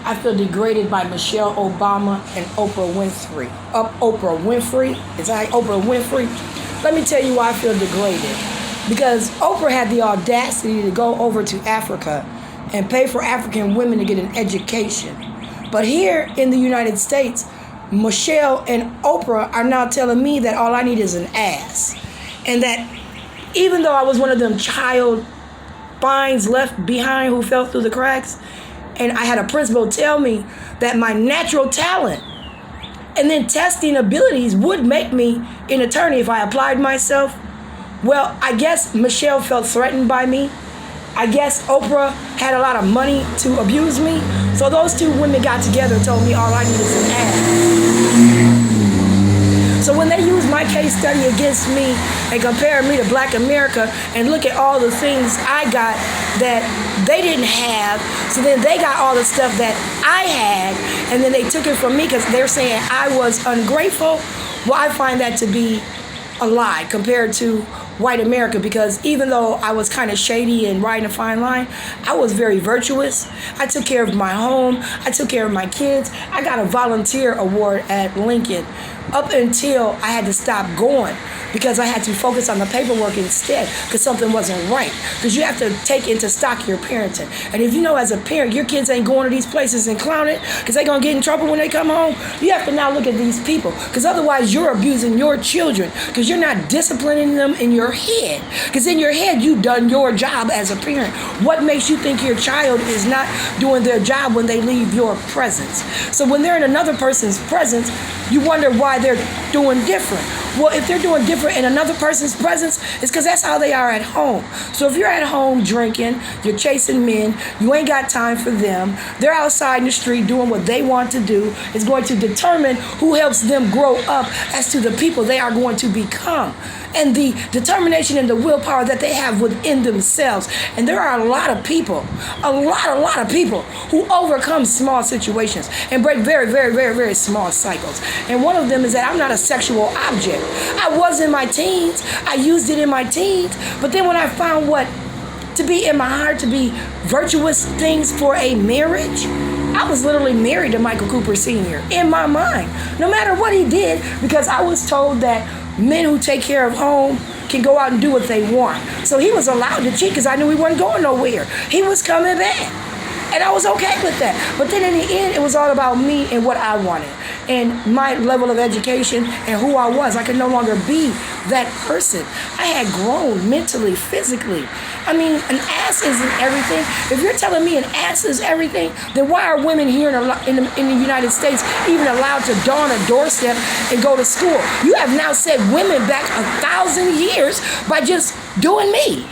I feel degraded by Michelle Obama and Oprah Winfrey. Oprah Winfrey? Is that Oprah Winfrey? Let me tell you why I feel degraded. Because Oprah had the audacity to go over to Africa and pay for African women to get an education. But here in the United States, Michelle and Oprah are now telling me that all I need is an ass. And that even though I was one of them child finds left behind who fell through the cracks, and I had a principal tell me that my natural talent and then testing abilities would make me an attorney if I applied myself. Well, I guess Michelle felt threatened by me. I guess Oprah had a lot of money to abuse me. So those two women got together and told me all I need is an ass. So when they used my case study against me and compared me to Black America and look at all the things I got that they didn't have, so then they got all the stuff that I had, and then they took it from me because they're saying I was ungrateful. Well, I find that to be a lie compared to white America, because even though I was kind of shady and riding a fine line, I was very virtuous. I took care of my home. I took care of my kids. I got a volunteer award at Lincoln up until I had to stop going because I had to focus on the paperwork instead because something wasn't right. Because you have to take into stock your parenting. And if you know as a parent your kids ain't going to these places and clowning because they're going to get in trouble when they come home, you have to now look at these people, because otherwise you're abusing your children because you're not disciplining them in your head. Because in your head you've done your job as a parent. What makes you think your child is not doing their job when they leave your presence? So when they're in another person's presence, you wonder why they're doing different. Well, if they're doing different in another person's presence, it's because that's how they are at home. So if you're at home drinking, you're chasing men, you ain't got time for them, they're outside in the street doing what they want to do, it's going to determine who helps them grow up as to the people they are going to become. And the determination and the willpower that they have within themselves. And there are a lot of people who overcome small situations and break very, very, very, very small cycles. And one of them is that I'm not a sexual object. I was in my teens. I used it in my teens. But then when I found what to be in my heart, to be virtuous things for a marriage, I was literally married to Michael Cooper Sr. in my mind, no matter what he did, because I was told that men who take care of home can go out and do what they want. So he was allowed to cheat because I knew he wasn't going nowhere. He was coming back. And I was okay with that. But then in the end, it was all about me and what I wanted and my level of education and who I was. I could no longer be that person. I had grown mentally, physically. I mean, an ass isn't everything. If you're telling me an ass is everything, then why are women here in the United States even allowed to don a doorstep and go to school? You have now set women back 1,000 years by just doing me.